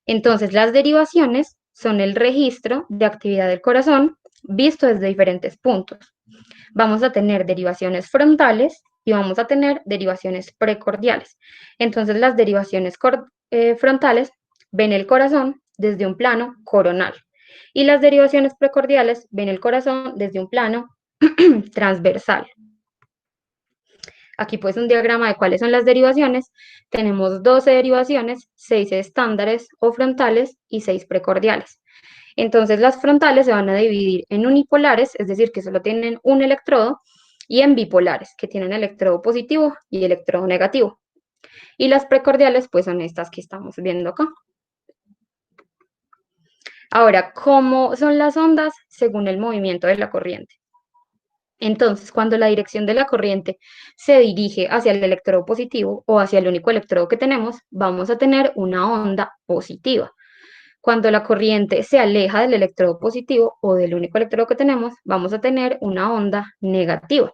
Entonces, las derivaciones son el registro de actividad del corazón visto desde diferentes puntos. Vamos a tener derivaciones frontales y vamos a tener derivaciones precordiales. Entonces, las derivaciones frontales ven el corazón desde un plano coronal y las derivaciones precordiales ven el corazón desde un plano transversal. Aquí pues un diagrama de cuáles son las derivaciones. Tenemos 12 derivaciones, 6 estándares o frontales y 6 precordiales. Entonces las frontales se van a dividir en unipolares, es decir, que solo tienen un electrodo, y en bipolares, que tienen electrodo positivo y electrodo negativo. Y las precordiales pues son estas que estamos viendo acá. Ahora, ¿cómo son las ondas? Según el movimiento de la corriente. Entonces, cuando la dirección de la corriente se dirige hacia el electrodo positivo o hacia el único electrodo que tenemos, vamos a tener una onda positiva. Cuando la corriente se aleja del electrodo positivo o del único electrodo que tenemos, vamos a tener una onda negativa.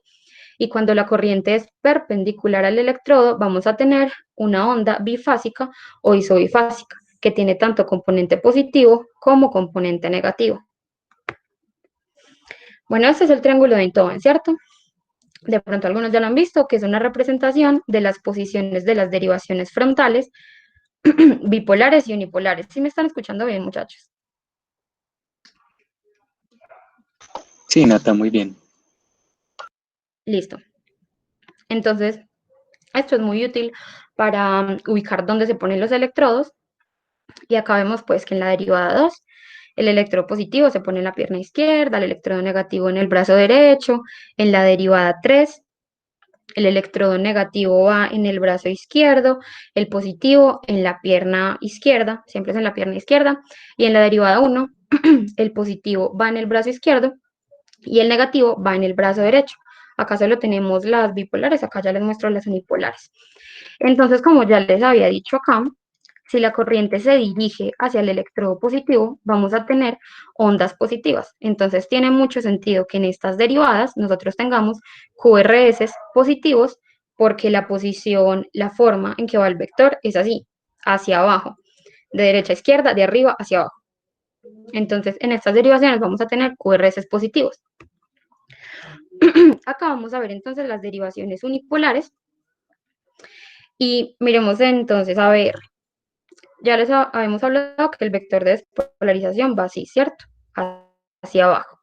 Y cuando la corriente es perpendicular al electrodo, vamos a tener una onda bifásica o isobifásica, que tiene tanto componente positivo como componente negativo. Bueno, este es el triángulo de Einthoven, ¿cierto? De pronto algunos ya lo han visto, que es una representación de las posiciones de las derivaciones frontales, bipolares y unipolares. ¿Sí me están escuchando bien, muchachos? Sí, Nata, muy bien. Listo. Entonces, esto es muy útil para ubicar dónde se ponen los electrodos. Y acá vemos pues que en la derivada 2, el electrodo positivo se pone en la pierna izquierda, el electrodo negativo en el brazo derecho. En la derivada 3, el electrodo negativo va en el brazo izquierdo, el positivo en la pierna izquierda, siempre es en la pierna izquierda. Y en la derivada 1, el positivo va en el brazo izquierdo y el negativo va en el brazo derecho. Acá solo tenemos las bipolares, acá ya les muestro las unipolares. Entonces, como ya les había dicho acá, si la corriente se dirige hacia el electrodo positivo, vamos a tener ondas positivas. Entonces, tiene mucho sentido que en estas derivadas nosotros tengamos QRS positivos, porque la posición, la forma en que va el vector es así, hacia abajo, de derecha a izquierda, de arriba hacia abajo. Entonces, en estas derivaciones vamos a tener QRS positivos. Acá vamos a ver entonces las derivaciones unipolares. Y miremos entonces, a ver, ya les habíamos hablado que el vector de despolarización va así, ¿cierto? Hacia abajo.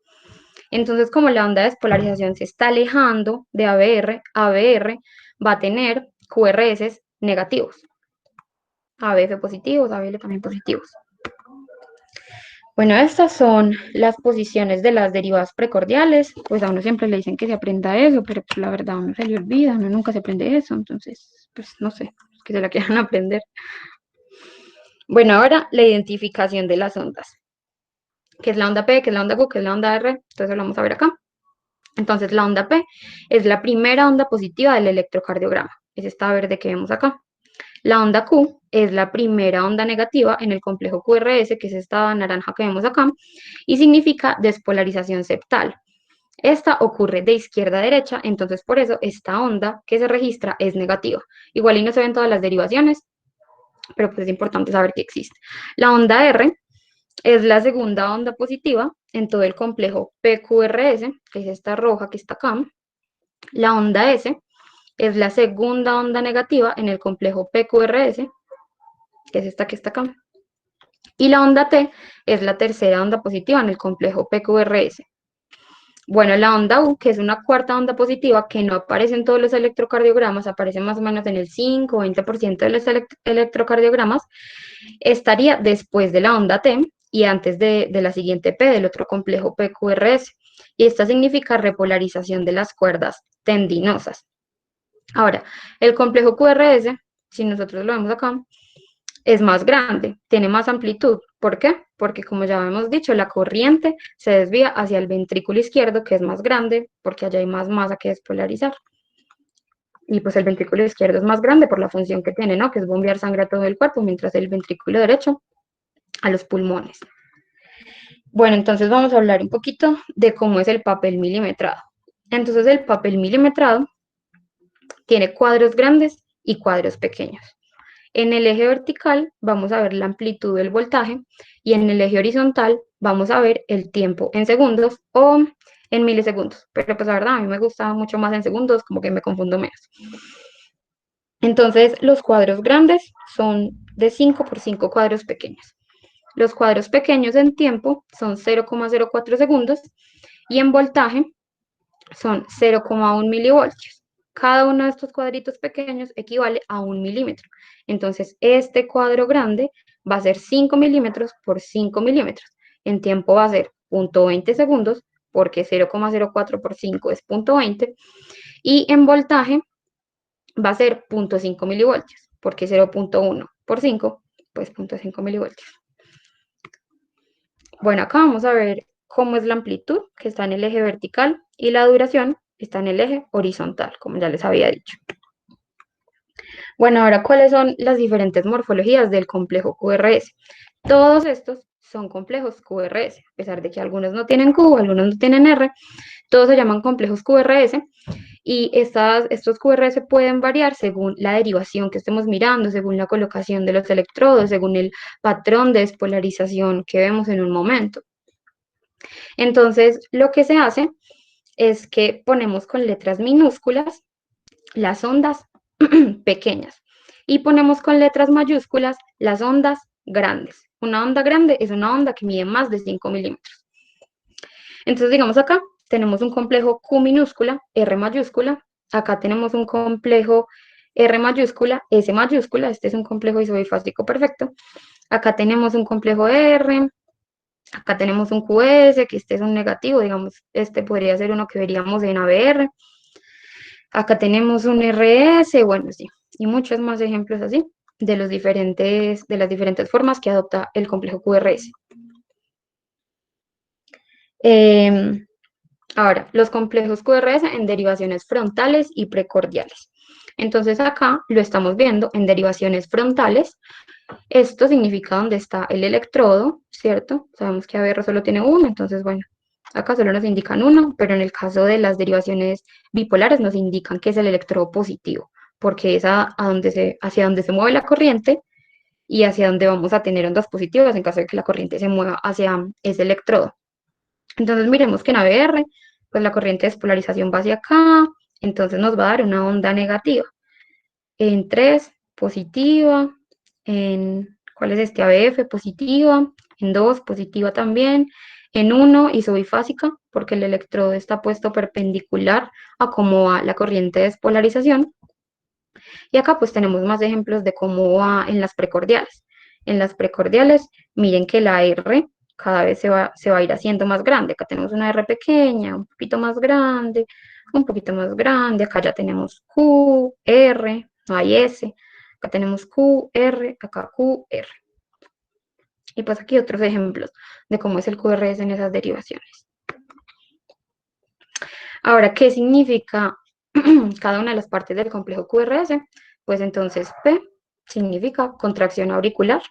Entonces, como la onda de despolarización se está alejando de ABR, ABR va a tener QRS negativos. ABF positivos, ABL también positivos. Bueno, estas son las posiciones de las derivadas precordiales. Pues a uno siempre le dicen que se aprenda eso, pero pues la verdad a uno se le olvida, uno nunca se aprende eso, entonces, pues no sé, que se la quieran aprender. Bueno, ahora la identificación de las ondas. ¿Qué es la onda P? ¿Qué es la onda Q? ¿Qué es la onda R? Entonces lo vamos a ver acá. Entonces la onda P es la primera onda positiva del electrocardiograma. Es esta verde que vemos acá. La onda Q es la primera onda negativa en el complejo QRS, que es esta naranja que vemos acá, y significa despolarización septal. Esta ocurre de izquierda a derecha, entonces por eso esta onda que se registra es negativa. Igual y no se ven todas las derivaciones, pero pues es importante saber que existe. La onda R es la segunda onda positiva en todo el complejo PQRS, que es esta roja que está acá. La onda S es la segunda onda negativa en el complejo PQRS, que es esta que está acá. Y la onda T es la tercera onda positiva en el complejo PQRS. Bueno, la onda U, que es una cuarta onda positiva que no aparece en todos los electrocardiogramas, aparece más o menos en el 5 o 20% de los electrocardiogramas, estaría después de la onda T y antes de la siguiente P del otro complejo PQRS. Y esta significa repolarización de las cuerdas tendinosas. Ahora, el complejo QRS, si nosotros lo vemos acá, es más grande, tiene más amplitud. ¿Por qué? Porque como ya hemos dicho, la corriente se desvía hacia el ventrículo izquierdo, que es más grande, porque allá hay más masa que despolarizar. Y pues el ventrículo izquierdo es más grande por la función que tiene, ¿no? Que es bombear sangre a todo el cuerpo, mientras el ventrículo derecho a los pulmones. Bueno, entonces vamos a hablar un poquito de cómo es el papel milimetrado. Entonces el papel milimetrado tiene cuadros grandes y cuadros pequeños. En el eje vertical vamos a ver la amplitud del voltaje y en el eje horizontal vamos a ver el tiempo en segundos o en milisegundos. Pero pues la verdad a mí me gusta mucho más en segundos, como que me confundo menos. Entonces los cuadros grandes son de 5 por 5 cuadros pequeños. Los cuadros pequeños en tiempo son 0,04 segundos y en voltaje son 0,1 milivoltios. Cada uno de estos cuadritos pequeños equivale a 1 milímetro. Entonces, este cuadro grande va a ser 5 milímetros por 5 milímetros. En tiempo va a ser 0,20 segundos, porque 0,04 por 5 es 0,20. Y en voltaje va a ser 0,5 milivoltios, porque 0,1 por 5, pues 0,5 milivoltios. Bueno, acá vamos a ver cómo es la amplitud, que está en el eje vertical, y la duración está en el eje horizontal, como ya les había dicho. Bueno, ahora, ¿cuáles son las diferentes morfologías del complejo QRS? Todos estos son complejos QRS, a pesar de que algunos no tienen Q, algunos no tienen R, todos se llaman complejos QRS, y estos QRS pueden variar según la derivación que estemos mirando, según la colocación de los electrodos, según el patrón de despolarización que vemos en un momento. Entonces, lo que se hace es que ponemos con letras minúsculas las ondas pequeñas y ponemos con letras mayúsculas las ondas grandes. Una onda grande es una onda que mide más de 5 milímetros. Entonces, digamos acá, tenemos un complejo Q minúscula, R mayúscula. Acá tenemos un complejo R mayúscula, S mayúscula. Este es un complejo isobifásico perfecto. Acá tenemos un complejo R. Acá tenemos un QS, que este es un negativo, digamos, este podría ser uno que veríamos en ABR. Acá tenemos un RS, bueno, sí, y muchos más ejemplos así de las diferentes formas que adopta el complejo QRS. Ahora, los complejos QRS en derivaciones frontales y precordiales. Entonces acá lo estamos viendo en derivaciones frontales. Esto significa dónde está el electrodo, ¿cierto? Sabemos que ABR solo tiene uno, entonces, bueno, acá solo nos indican uno, pero en el caso de las derivaciones bipolares nos indican que es el electrodo positivo, porque es hacia donde se mueve la corriente y hacia donde vamos a tener ondas positivas en caso de que la corriente se mueva hacia ese electrodo. Entonces, miremos que en ABR, pues la corriente de despolarización va hacia acá, entonces nos va a dar una onda negativa. En 3, positiva. ¿Cuál es este? ABF, positiva. En 2, positiva también. En 1, isobifásica, porque el electrodo está puesto perpendicular a cómo va la corriente de despolarización. Y acá pues tenemos más ejemplos de cómo va en las precordiales. En las precordiales, miren que la R cada vez se va a ir haciendo más grande. Acá tenemos una R pequeña, un poquito más grande, un poquito más grande. Acá ya tenemos Q, R, no hay S. Acá tenemos Q, R, acá Q, R. Y pues aquí otros ejemplos de cómo es el QRS en esas derivaciones. Ahora, ¿qué significa cada una de las partes del complejo QRS? Pues entonces P significa contracción auricular,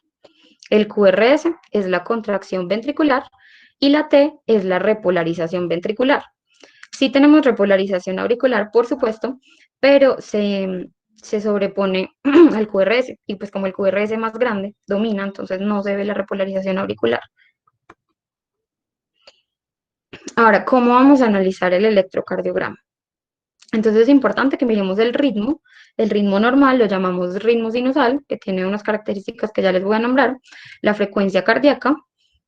el QRS es la contracción ventricular y la T es la repolarización ventricular. Sí tenemos repolarización auricular, por supuesto, pero se sobrepone al QRS y pues como el QRS más grande domina, entonces no se ve la repolarización auricular. Ahora, ¿cómo vamos a analizar el electrocardiograma? Entonces es importante que miremos el ritmo. El ritmo normal lo llamamos ritmo sinusal, que tiene unas características que ya les voy a nombrar. La frecuencia cardíaca,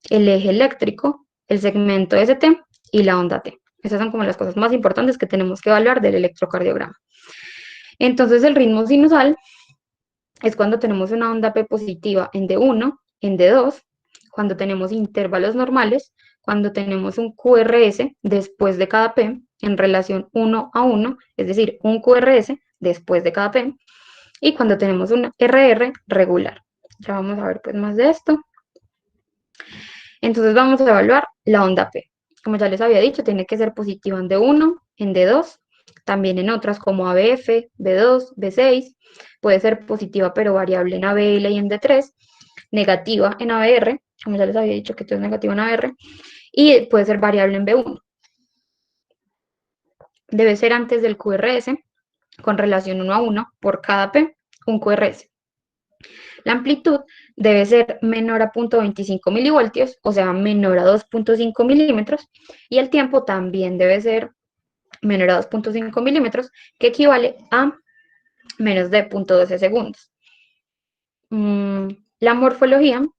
el eje eléctrico, el segmento ST y la onda T. Esas son como las cosas más importantes que tenemos que evaluar del electrocardiograma. Entonces el ritmo sinusal es cuando tenemos una onda P positiva en D1, en D2, cuando tenemos intervalos normales, cuando tenemos un QRS después de cada P en relación 1 a 1, es decir, un QRS después de cada P, y cuando tenemos un RR regular. Ya vamos a ver pues más de esto. Entonces vamos a evaluar la onda P. Como ya les había dicho, tiene que ser positiva en D1, en D2, también en otras como ABF, B2, B6, puede ser positiva pero variable en ABL y en D3, negativa en ABR, como ya les había dicho que esto es negativo en ABR, y puede ser variable en B1. Debe ser antes del QRS, con relación 1 a 1 por cada P, un QRS. La amplitud debe ser menor a 0,25 milivoltios, o sea, menor a 2,5 milímetros, y el tiempo también debe ser menor a 2,5 milímetros, que equivale a menos de 0,12 segundos. La morfología, no,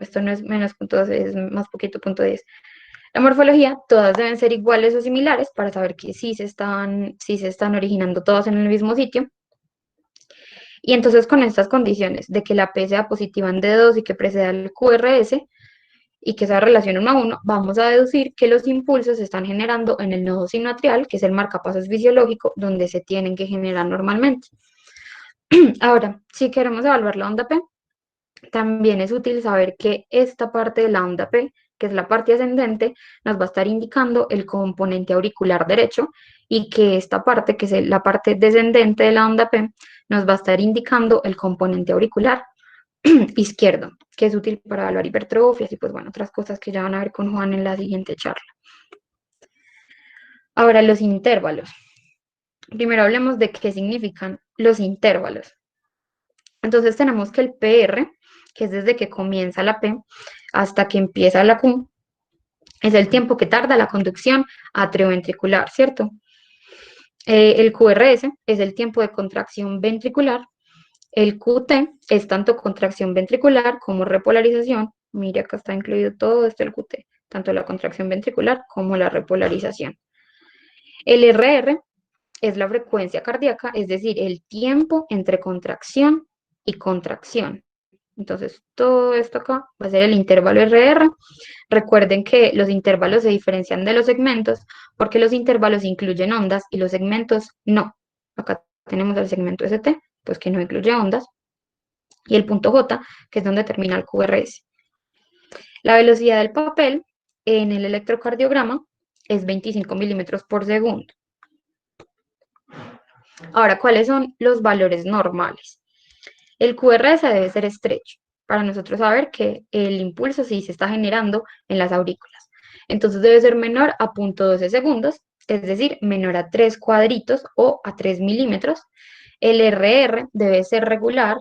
esto no es menos 0,12, es más poquito, 0,10. La morfología, todas deben ser iguales o similares para saber que sí se están originando todas en el mismo sitio. Y entonces con estas condiciones de que la P sea positiva en D2 y que preceda el QRS y que sea relación 1 a 1, vamos a deducir que los impulsos se están generando en el nodo sinoatrial, que es el marcapasos fisiológico, donde se tienen que generar normalmente. Ahora, si queremos evaluar la onda P, también es útil saber que esta parte de la onda P, que es la parte ascendente, nos va a estar indicando el componente auricular derecho y que esta parte, que es la parte descendente de la onda P, nos va a estar indicando el componente auricular izquierdo, que es útil para evaluar hipertrofias y pues bueno, otras cosas que ya van a ver con Juan en la siguiente charla. Ahora, los intervalos. Primero hablemos de qué significan los intervalos. Entonces tenemos que el PR, que es desde que comienza la P hasta que empieza la Q, es el tiempo que tarda la conducción atrioventricular, ¿cierto? El QRS es el tiempo de contracción ventricular. El QT es tanto contracción ventricular como repolarización. Mire, acá está incluido todo esto el QT, tanto la contracción ventricular como la repolarización. El RR es la frecuencia cardíaca, es decir, el tiempo entre contracción y contracción. Entonces, todo esto acá va a ser el intervalo RR. Recuerden que los intervalos se diferencian de los segmentos porque los intervalos incluyen ondas y los segmentos no. Acá tenemos el segmento ST, pues que no incluye ondas, y el punto J, que es donde termina el QRS. La velocidad del papel en el electrocardiograma es 25 milímetros por segundo. Ahora, ¿cuáles son los valores normales? El QRS debe ser estrecho para nosotros saber que el impulso sí se está generando en las aurículas. Entonces debe ser menor a 0,12 segundos, es decir, menor a 3 cuadritos o a 3 milímetros. El RR debe ser regular,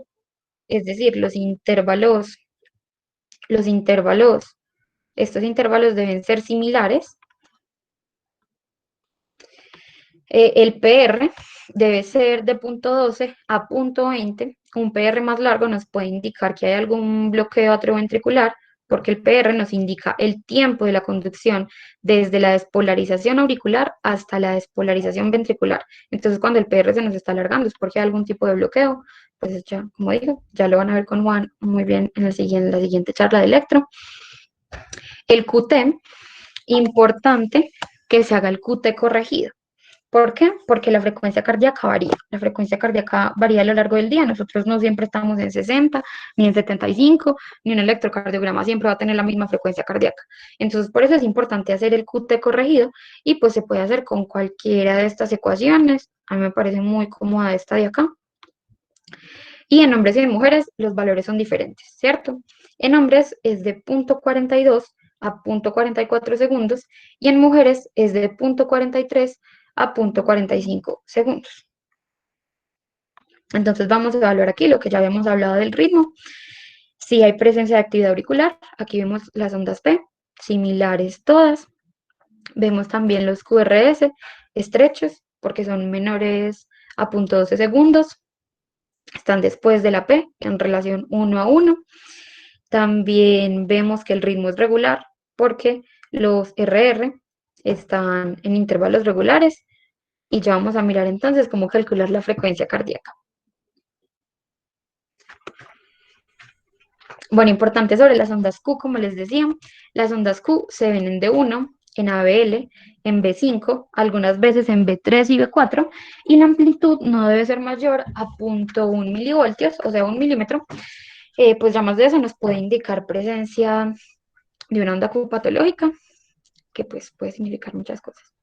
es decir, estos intervalos deben ser similares. El PR debe ser de 0,12 a 0,20. Un PR más largo nos puede indicar que hay algún bloqueo atrioventricular, porque el PR nos indica el tiempo de la conducción desde la despolarización auricular hasta la despolarización ventricular. Entonces, cuando el PR se nos está alargando es porque hay algún tipo de bloqueo. Pues ya, como digo, ya lo van a ver con Juan muy bien en la siguiente charla de electro. El QT, importante que se haga el QT corregido. ¿Por qué? Porque la frecuencia cardíaca varía. La frecuencia cardíaca varía a lo largo del día. Nosotros no siempre estamos en 60, ni en 75, ni un electrocardiograma siempre va a tener la misma frecuencia cardíaca. Entonces, por eso es importante hacer el QT corregido y pues se puede hacer con cualquiera de estas ecuaciones. A mí me parece muy cómoda esta de acá. Y en hombres y en mujeres los valores son diferentes, ¿cierto? En hombres es de 0,42 a 0,44 segundos y en mujeres es de 0,43 a 0,45 segundos. Entonces vamos a evaluar aquí lo que ya habíamos hablado del ritmo. Si hay presencia de actividad auricular, aquí vemos las ondas P, similares todas. Vemos también los QRS estrechos, porque son menores a 0,12 segundos. Están después de la P, en relación 1 a 1. También vemos que el ritmo es regular, porque los RR están en intervalos regulares. Y ya vamos a mirar entonces cómo calcular la frecuencia cardíaca. Bueno, importante sobre las ondas Q, como les decía, las ondas Q se ven en D1, en ABL, en B5, algunas veces en B3 y B4, y la amplitud no debe ser mayor a 0,1 milivoltios, o sea, 1 milímetro, pues ya más de eso nos puede indicar presencia de una onda Q patológica, que pues puede significar muchas cosas.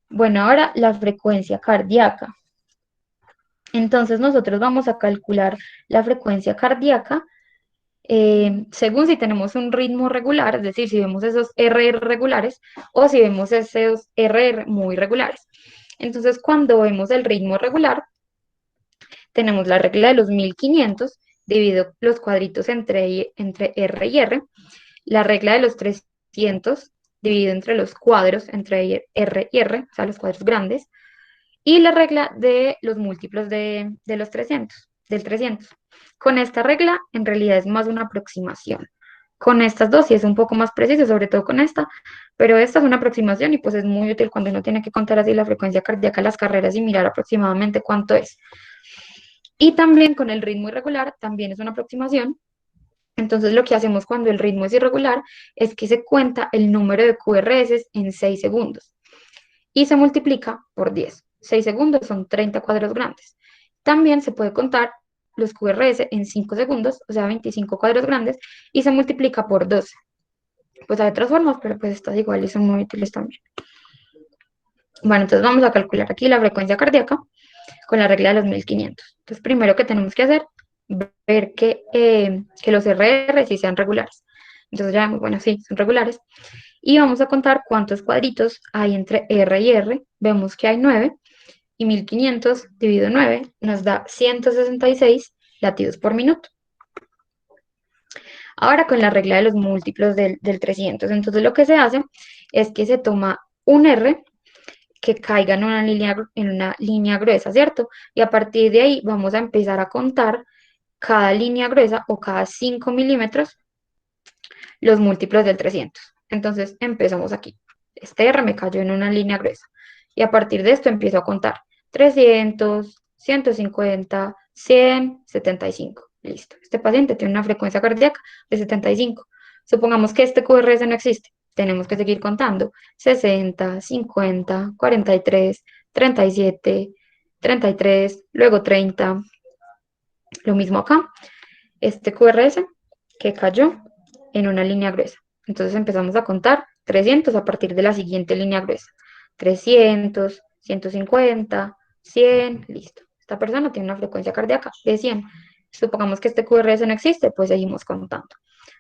Bueno, ahora la frecuencia cardíaca. Entonces nosotros vamos a calcular la frecuencia cardíaca según si tenemos un ritmo regular, es decir, si vemos esos RR regulares o si vemos esos RR muy regulares. Entonces, cuando vemos el ritmo regular, tenemos la regla de los 1500, divido los cuadritos entre R y R, la regla de los 300, dividido entre los cuadros entre R y R, o sea, los cuadros grandes, y la regla de los múltiplos de los 300, del 300. Con esta regla, en realidad es más una aproximación. Con estas dos sí es un poco más preciso, sobre todo con esta, pero esta es una aproximación y pues es muy útil cuando uno tiene que contar así la frecuencia cardíaca de las carreras y mirar aproximadamente cuánto es. Y también con el ritmo irregular, también es una aproximación. Entonces lo que hacemos cuando el ritmo es irregular es que se cuenta el número de QRS en 6 segundos y se multiplica por 10. 6 segundos son 30 cuadros grandes. También se puede contar los QRS en 5 segundos, o sea, 25 cuadros grandes, y se multiplica por 12. Pues hay otras formas, pero pues estas igual y son muy útiles también. Bueno, entonces vamos a calcular aquí la frecuencia cardíaca con la regla de los 1500. Entonces, primero que tenemos que hacer, ver que los RR sí sean regulares. Entonces ya vemos, bueno, sí, son regulares. Y vamos a contar cuántos cuadritos hay entre R y R. Vemos que hay 9 y 1500 dividido 9 nos da 166 latidos por minuto. Ahora con la regla de los múltiplos del 300, entonces lo que se hace es que se toma un R que caiga en una línea gruesa, ¿cierto? Y a partir de ahí vamos a empezar a contar cada línea gruesa o cada 5 milímetros los múltiplos del 300. Entonces empezamos aquí. Este R me cayó en una línea gruesa. Y a partir de esto empiezo a contar 300, 150, 100, 75. Listo. Este paciente tiene una frecuencia cardíaca de 75. Supongamos que este QRS no existe. Tenemos que seguir contando. 60, 50, 43, 37, 33, luego 30. Lo mismo acá. Este QRS que cayó en una línea gruesa. Entonces empezamos a contar 300 a partir de la siguiente línea gruesa. 300, 150, 100, listo. Esta persona tiene una frecuencia cardíaca de 100. Supongamos que este QRS no existe, pues seguimos contando.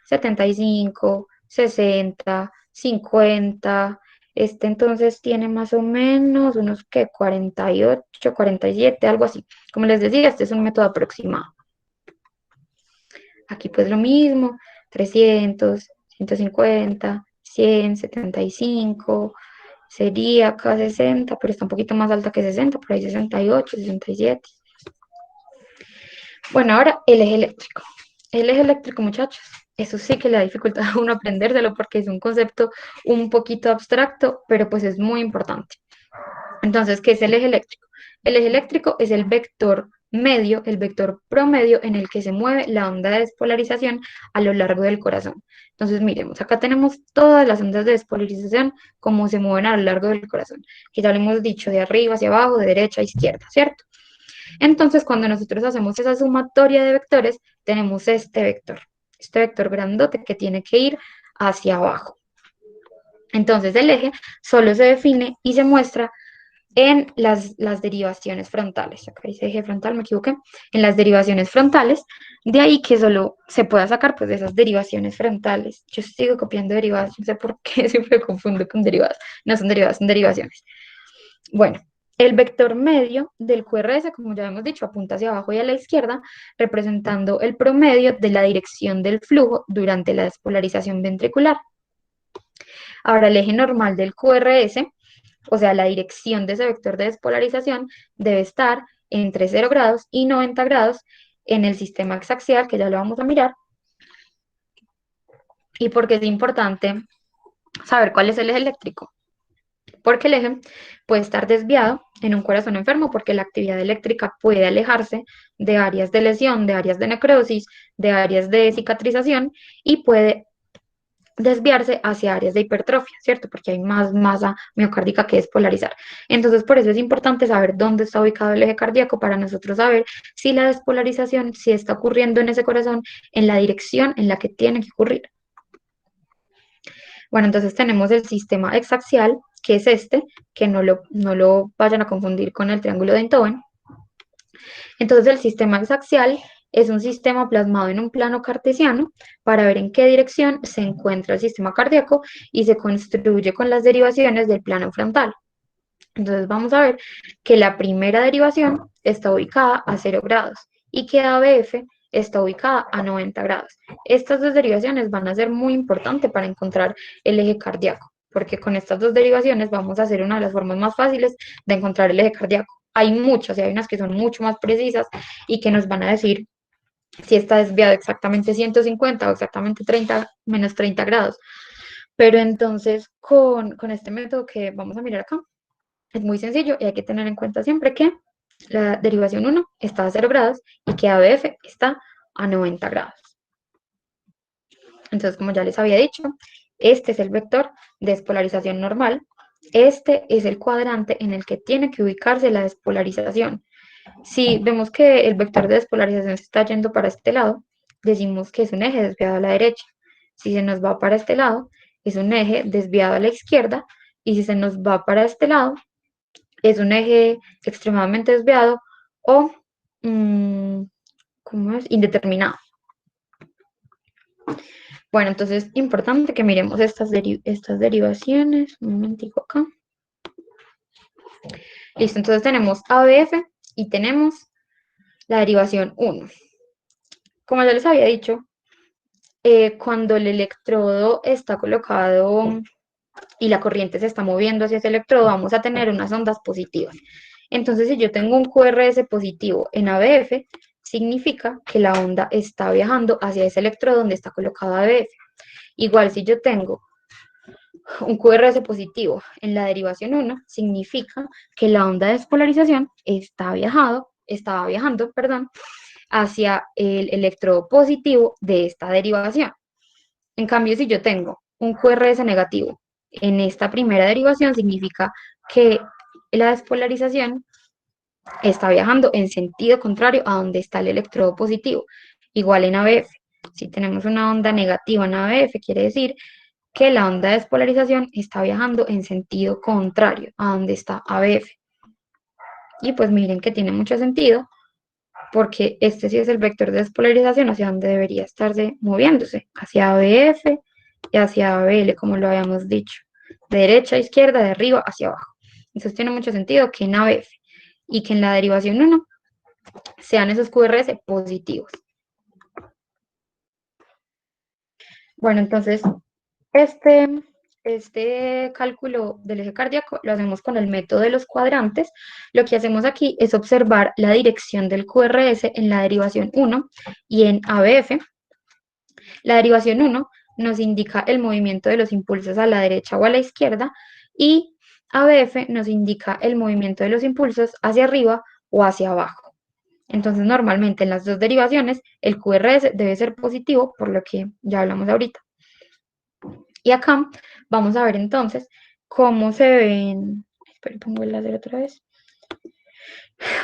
75, 60, 50. Este entonces tiene más o menos unos que 48, 47, algo así. Como les decía, este es un método aproximado. Aquí pues lo mismo, 300, 150, 100, 75, sería acá 60, pero está un poquito más alta que 60, por ahí 68, 67. Bueno, ahora el eje eléctrico. El eje eléctrico, muchachos, eso sí que le da dificultad a uno aprendérselo porque es un concepto un poquito abstracto, pero pues es muy importante. Entonces, ¿qué es el eje eléctrico? El eje eléctrico es el vector medio, el vector promedio en el que se mueve la onda de despolarización a lo largo del corazón. Entonces, miremos, acá tenemos todas las ondas de despolarización como se mueven a lo largo del corazón, que ya lo hemos dicho de arriba hacia abajo, de derecha a izquierda, ¿cierto? Entonces, cuando nosotros hacemos esa sumatoria de vectores, tenemos este vector grandote que tiene que ir hacia abajo. Entonces, el eje solo se define y se muestra en las derivaciones frontales. Acá dice eje frontal, me equivoqué. En las derivaciones frontales, de ahí que solo se pueda sacar pues de esas derivaciones frontales. Yo sigo copiando derivadas, no sé por qué siempre me confundo con derivadas. No son derivadas, son derivaciones. Bueno, el vector medio del QRS, como ya hemos dicho, apunta hacia abajo y a la izquierda, representando el promedio de la dirección del flujo durante la despolarización ventricular. Ahora, el eje normal del QRS, o sea, la dirección de ese vector de despolarización, debe estar entre 0 grados y 90 grados en el sistema exaxial, que ya lo vamos a mirar. ¿Y por qué es importante saber cuál es el eje eléctrico? Porque el eje puede estar desviado en un corazón enfermo porque la actividad eléctrica puede alejarse de áreas de lesión, de áreas de necrosis, de áreas de cicatrización y puede desviarse hacia áreas de hipertrofia, ¿cierto? Porque hay más masa miocárdica que despolarizar. Entonces, por eso es importante saber dónde está ubicado el eje cardíaco para nosotros saber si la despolarización, si está ocurriendo en ese corazón, en la dirección en la que tiene que ocurrir. Bueno, entonces tenemos el sistema exaxial, que es este, que no lo vayan a confundir con el triángulo de Einthoven. Entonces, el sistema exaxial es un sistema plasmado en un plano cartesiano para ver en qué dirección se encuentra el sistema cardíaco y se construye con las derivaciones del plano frontal. Entonces vamos a ver que la primera derivación está ubicada a 0 grados y que ABF está ubicada a 90 grados. Estas dos derivaciones van a ser muy importantes para encontrar el eje cardíaco, porque con estas dos derivaciones vamos a hacer una de las formas más fáciles de encontrar el eje cardíaco. Hay muchas y hay unas que son mucho más precisas y que nos van a decir si está desviado exactamente 150 o exactamente 30 menos 30 grados. Pero entonces con este método que vamos a mirar acá, es muy sencillo y hay que tener en cuenta siempre que la derivación 1 está a 0 grados y que ABF está a 90 grados. Entonces, como ya les había dicho, este es el vector de despolarización normal. Este es el cuadrante en el que tiene que ubicarse la despolarización. Si vemos que el vector de despolarización se está yendo para este lado, decimos que es un eje desviado a la derecha. Si se nos va para este lado, es un eje desviado a la izquierda. Y si se nos va para este lado, es un eje extremadamente desviado o ¿cómo es? Indeterminado. Bueno, entonces es importante que miremos estas derivaciones. Un momentico acá. Listo, entonces tenemos ABF y tenemos la derivación 1. Como ya les había dicho, cuando el electrodo está colocado y la corriente se está moviendo hacia ese electrodo, vamos a tener unas ondas positivas. Entonces, si yo tengo un QRS positivo en ABF, significa que la onda está viajando hacia ese electrodo donde está colocado ABF. Igual, si yo tengo un QRS positivo en la derivación 1, significa que la onda de despolarización estaba viajando, hacia el electrodo positivo de esta derivación. En cambio, si yo tengo un QRS negativo en esta primera derivación, significa que la despolarización está viajando en sentido contrario a donde está el electrodo positivo. Igual en ABF. Si tenemos una onda negativa en ABF, quiere decir que la onda de despolarización está viajando en sentido contrario a donde está ABF. Y pues miren que tiene mucho sentido, porque este sí es el vector de despolarización hacia donde debería estarse moviéndose, hacia ABF y hacia ABL, como lo habíamos dicho, de derecha a izquierda, de arriba hacia abajo. Entonces tiene mucho sentido que en ABF y que en la derivación 1 sean esos QRS positivos. Bueno, entonces este cálculo del eje cardíaco lo hacemos con el método de los cuadrantes. Lo que hacemos aquí es observar la dirección del QRS en la derivación 1 y en ABF. La derivación 1 nos indica el movimiento de los impulsos a la derecha o a la izquierda y ABF nos indica el movimiento de los impulsos hacia arriba o hacia abajo. Entonces, normalmente en las dos derivaciones el QRS debe ser positivo, por lo que ya hablamos ahorita. Y acá vamos a ver entonces cómo se ven. Espera, pongo el láser otra vez.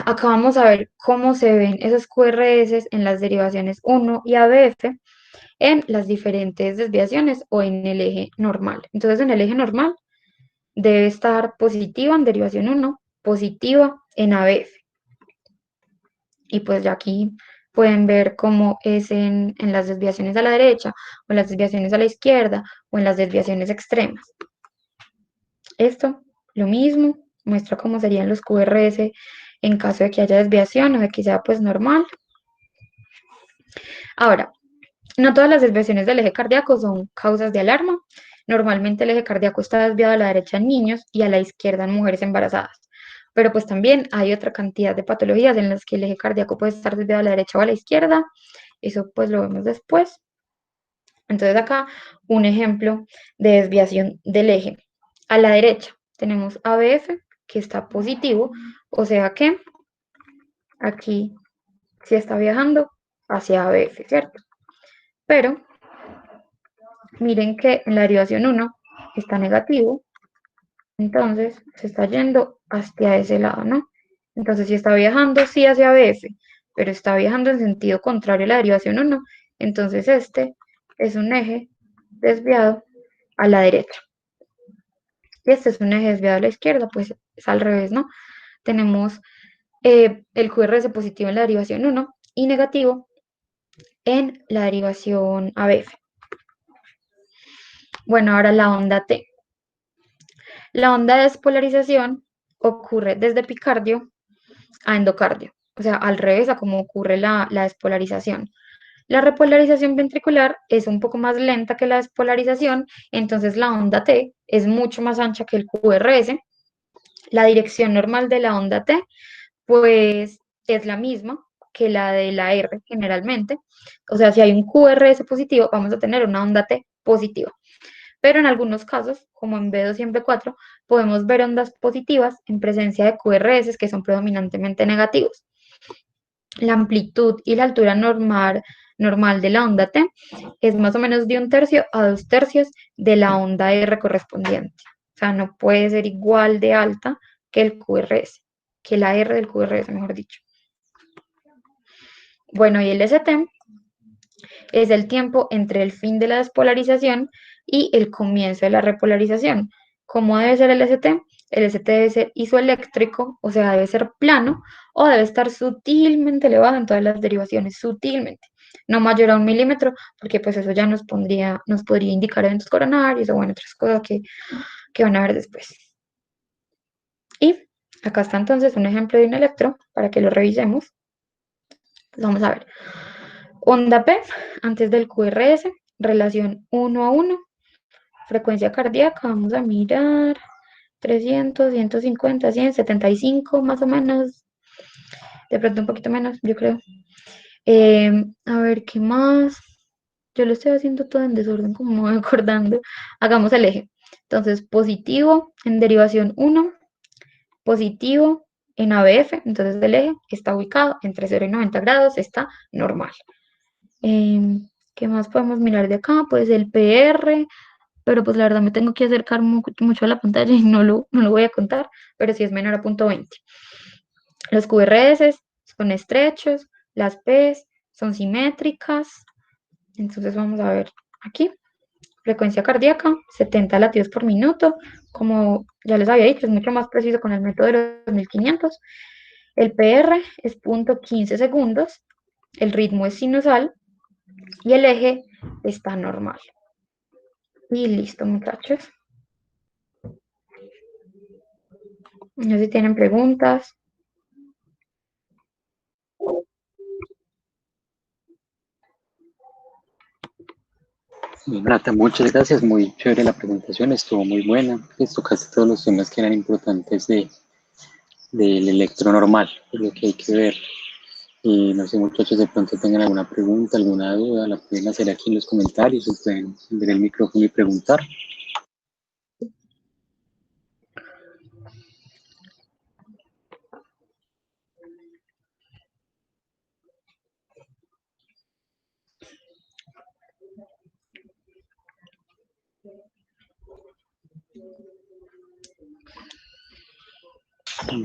Acá vamos a ver cómo se ven esos QRS en las derivaciones 1 y ABF en las diferentes desviaciones o en el eje normal. Entonces, en el eje normal debe estar positiva en derivación 1, positiva en ABF. Y pues ya aquí pueden ver cómo es en las desviaciones a la derecha, o en las desviaciones a la izquierda, o en las desviaciones extremas. Esto, lo mismo, muestra cómo serían los QRS en caso de que haya desviación o de que sea pues normal. Ahora, no todas las desviaciones del eje cardíaco son causas de alarma. Normalmente el eje cardíaco está desviado a la derecha en niños y a la izquierda en mujeres embarazadas. Pero pues también hay otra cantidad de patologías en las que el eje cardíaco puede estar desviado a la derecha o a la izquierda. Eso pues lo vemos después. Entonces acá un ejemplo de desviación del eje. A la derecha tenemos ABF que está positivo, o sea que aquí sí está viajando hacia ABF, ¿cierto? Pero miren que en la derivación 1 está negativo, entonces se está yendo hacia ese lado, ¿no? Entonces si está viajando sí hacia ABF, pero está viajando en sentido contrario a la derivación 1, entonces este es un eje desviado a la derecha. Y este es un eje desviado a la izquierda, pues es al revés, ¿no? Tenemos el QRS positivo en la derivación 1 y negativo en la derivación ABF. Bueno, ahora la onda T. La onda de despolarización ocurre desde epicardio a endocardio, o sea, al revés a cómo ocurre la despolarización. La repolarización ventricular es un poco más lenta que la despolarización, entonces la onda T es mucho más ancha que el QRS. La dirección normal de la onda T, pues es la misma que la de la R generalmente. O sea, si hay un QRS positivo, vamos a tener una onda T positiva. Pero en algunos casos, como en B2 y en B4, podemos ver ondas positivas en presencia de QRS que son predominantemente negativos. La amplitud y la altura normal de la onda T es más o menos de 1/3 a 2/3 de la onda R correspondiente. O sea, no puede ser igual de alta que el QRS, que la R del QRS, mejor dicho. Bueno, y el ST es el tiempo entre el fin de la despolarización y el comienzo de la repolarización. ¿Cómo debe ser el ST? El ST debe ser isoeléctrico, o sea, debe ser plano o debe estar sutilmente elevado en todas las derivaciones, sutilmente, no mayor a 1 milímetro, porque pues eso ya nos podría indicar eventos coronarios o bueno, otras cosas que van a ver después. Y acá está entonces un ejemplo de un electro para que lo revisemos. Pues vamos a ver. Onda P antes del QRS, relación 1 a 1. Frecuencia cardíaca, vamos a mirar. 300, 150, 100, 75 más o menos. De pronto un poquito menos, yo creo. A ver, ¿qué más? Yo lo estoy haciendo todo en desorden, como me voy acordando. Hagamos el eje. Entonces, positivo en derivación 1, positivo en ABF, entonces el eje está ubicado entre 0 y 90 grados, está normal. ¿Qué más podemos mirar de acá? Pues el PR, pero pues la verdad me tengo que acercar mucho a la pantalla y no lo voy a contar, pero sí es menor a 0.20. Los QRS son estrechos, las P's son simétricas, entonces vamos a ver aquí. Frecuencia cardíaca, 70 latidos por minuto, como ya les había dicho, es mucho más preciso con el método de los 1500. El PR es 0.15 segundos, el ritmo es sinusal y el eje está normal. Y listo, muchachos. No sé si tienen preguntas. Nata, muchas gracias, muy chévere la presentación, estuvo muy buena, tocaste todos los temas que eran importantes del electro normal, lo que hay que ver. Y no sé, muchachos, de pronto tengan alguna pregunta, alguna duda, la pueden hacer aquí en los comentarios o pueden ver el micrófono y preguntar.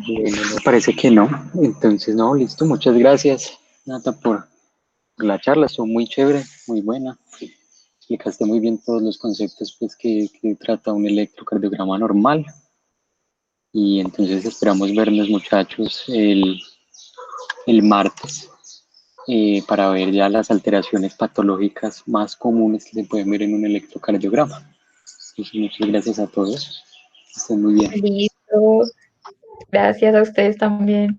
Bueno, me parece que no. Entonces, no, listo. Muchas gracias, Nata, por la charla. Estuvo muy chévere, muy buena. Explicaste muy bien todos los conceptos pues, que trata un electrocardiograma normal. Y entonces esperamos vernos, muchachos, el martes para ver ya las alteraciones patológicas más comunes que se pueden ver en un electrocardiograma. Entonces, muchas gracias a todos. Estén muy bien. Listo. Gracias a ustedes también.